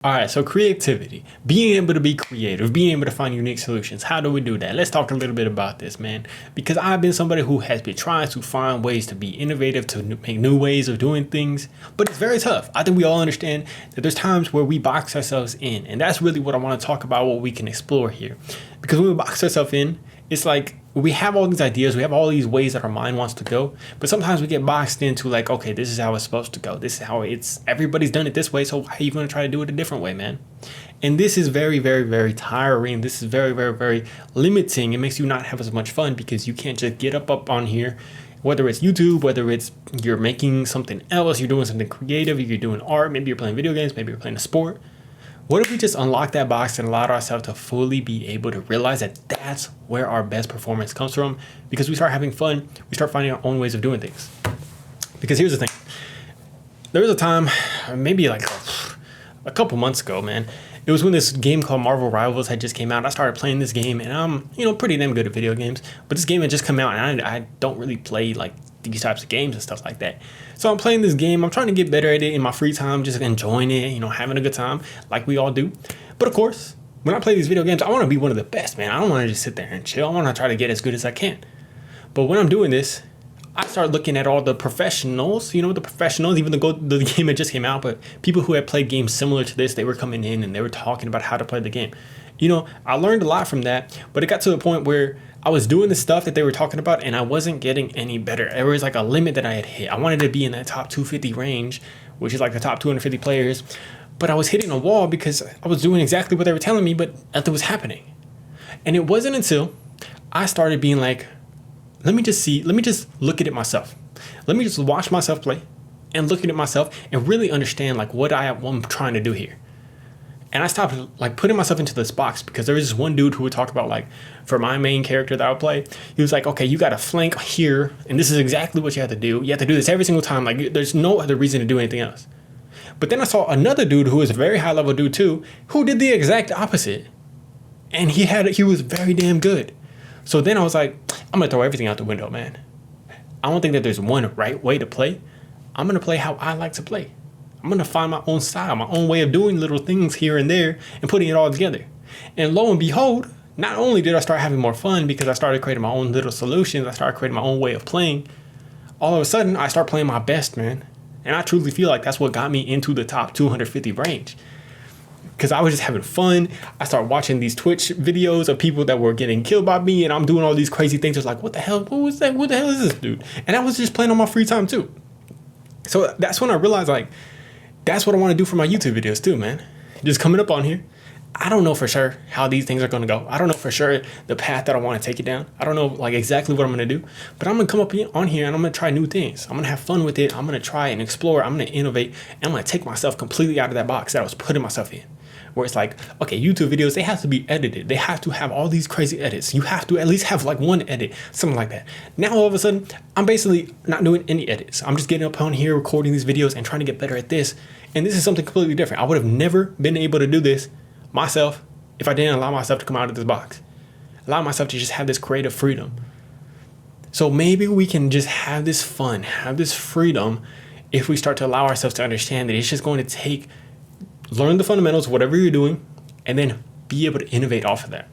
All right, so creativity, being able to be creative, being able to find unique solutions. How do we do that? Let's talk a little bit about this, man, because I've been somebody who has been trying to find ways to be innovative, to make new ways of doing things, but it's very tough. I think we all understand that there's times where we box ourselves in, and that's really what I want to talk about, what we can explore here. Because when we box ourselves in, it's like we have all these ideas, we have all these ways that our mind wants to go, but sometimes we get boxed into like, okay, this is how it's supposed to go. This is how everybody's done it this way, so why are you going to try to do it a different way, man? And this is very, very, very tiring. This is very, very, very limiting. It makes you not have as much fun because you can't just get up on here, whether it's YouTube, whether it's you're making something else, you're doing something creative, you're doing art, maybe you're playing video games, maybe you're playing a sport. What if we just unlock that box and allowed ourselves to fully be able to realize that that's where our best performance comes from? Because we start having fun, we start finding our own ways of doing things. Because here's the thing. There was a time, maybe like a couple months ago, man. It was when this game called Marvel Rivals had just came out. I started playing this game, and I'm, pretty damn good at video games. But this game had just come out, and I don't really play like these types of games and stuff like that. So I'm playing this game. I'm trying to get better at it in my free time, just enjoying it, having a good time like we all do. But of course, when I play these video games, I want to be one of the best, man. I don't want to just sit there and chill. I want to try to get as good as I can. But when I'm doing this, I start looking at all the professionals, the professionals, even the game that just came out, but people who had played games similar to this, they were coming in and they were talking about how to play the game. I learned a lot from that, but it got to a point where I was doing the stuff that they were talking about and I wasn't getting any better. There was like a limit that I had hit. I wanted to be in that top 250 range, which is like the top 250 players, but I was hitting a wall because I was doing exactly what they were telling me, but nothing was happening. And it wasn't until I started being like, let me just look at it myself. Let me just watch myself play and look at it myself and really understand like what I'm trying to do here. And I stopped like putting myself into this box because there was this one dude who would talk about like for my main character that I would play, he was like, okay, you got to flank here. And this is exactly what you have to do. You have to do this every single time. Like there's no other reason to do anything else. But then I saw another dude who was a very high level dude too, who did the exact opposite. And he was very damn good. So then I was like, I'm going to throw everything out the window, man. I don't think that there's one right way to play. I'm going to play how I like to play. I'm going to find my own style, my own way of doing little things here and there and putting it all together. And lo and behold, not only did I start having more fun because I started creating my own little solutions, I started creating my own way of playing. All of a sudden, I start playing my best, man. And I truly feel like that's what got me into the top 250 range. Because I was just having fun. I started watching these Twitch videos of people that were getting killed by me, and I'm doing all these crazy things. It's like, what the hell? What was that? What the hell is this dude? And I was just playing on my free time too. So that's when I realized like, that's what I want to do for my YouTube videos too, man. Just coming up on here. I don't know for sure how these things are going to go. I don't know for sure the path that I want to take it down. I don't know like exactly what I'm going to do, but I'm going to come up on here and I'm going to try new things. I'm going to have fun with it. I'm going to try and explore. I'm going to innovate. And I'm going to take myself completely out of that box that I was putting myself in. Where it's like, okay, YouTube videos, they have to be edited. They have to have all these crazy edits. You have to at least have like one edit, something like that. Now, all of a sudden, I'm basically not doing any edits. I'm just getting up on here, recording these videos and trying to get better at this. And this is something completely different. I would have never been able to do this myself if I didn't allow myself to come out of this box. Allow myself to just have this creative freedom. So maybe we can just have this fun, have this freedom if we start to allow ourselves to understand that it's just going to take learn the fundamentals, whatever you're doing, and then be able to innovate off of that.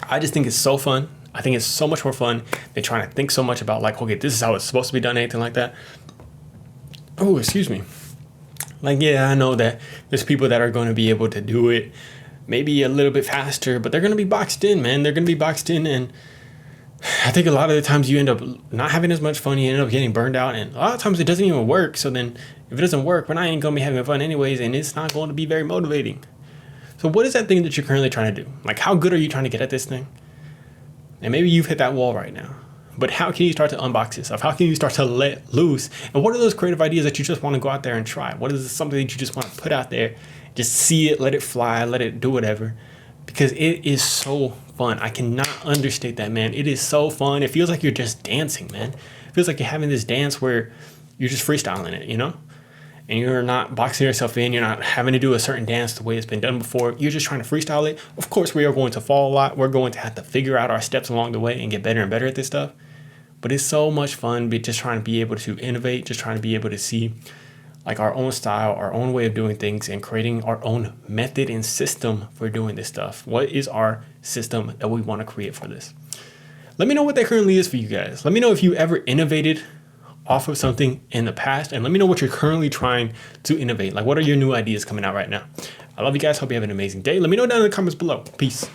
I just think it's so fun. I think it's so much more fun than trying to think so much about like, okay, this is how it's supposed to be done, anything like that. Oh, excuse me. Like, yeah, I know that there's people that are going to be able to do it maybe a little bit faster, but they're going to be boxed in, man. They're going to be boxed in. And I think a lot of the times you end up not having as much fun. You end up getting burned out. And a lot of times it doesn't even work. So then if it doesn't work, we're not even going to be having fun anyways. And it's not going to be very motivating. So what is that thing that you're currently trying to do? Like, how good are you trying to get at this thing? And maybe you've hit that wall right now. But how can you start to unbox yourself? How can you start to let loose? And what are those creative ideas that you just want to go out there and try? What is something that you just want to put out there? Just see it, let it fly, let it do whatever. Because it is so fun. I cannot understate that, man. It is so fun. It feels like you're just dancing, man. It feels like you're having this dance where you're just freestyling it, And you're not boxing yourself in. You're not having to do a certain dance the way it's been done before. You're just trying to freestyle it. Of course, we are going to fall a lot. We're going to have to figure out our steps along the way and get better and better at this stuff. But it's so much fun just trying to be able to innovate, just trying to be able to see like our own style, our own way of doing things, and creating our own method and system for doing this stuff. What is our system that we want to create for this? Let me know what that currently is for you guys. Let me know if you ever innovated off of something in the past, and let me know what you're currently trying to innovate. Like, what are your new ideas coming out right now? I love you guys. Hope you have an amazing day. Let me know down in the comments below. Peace.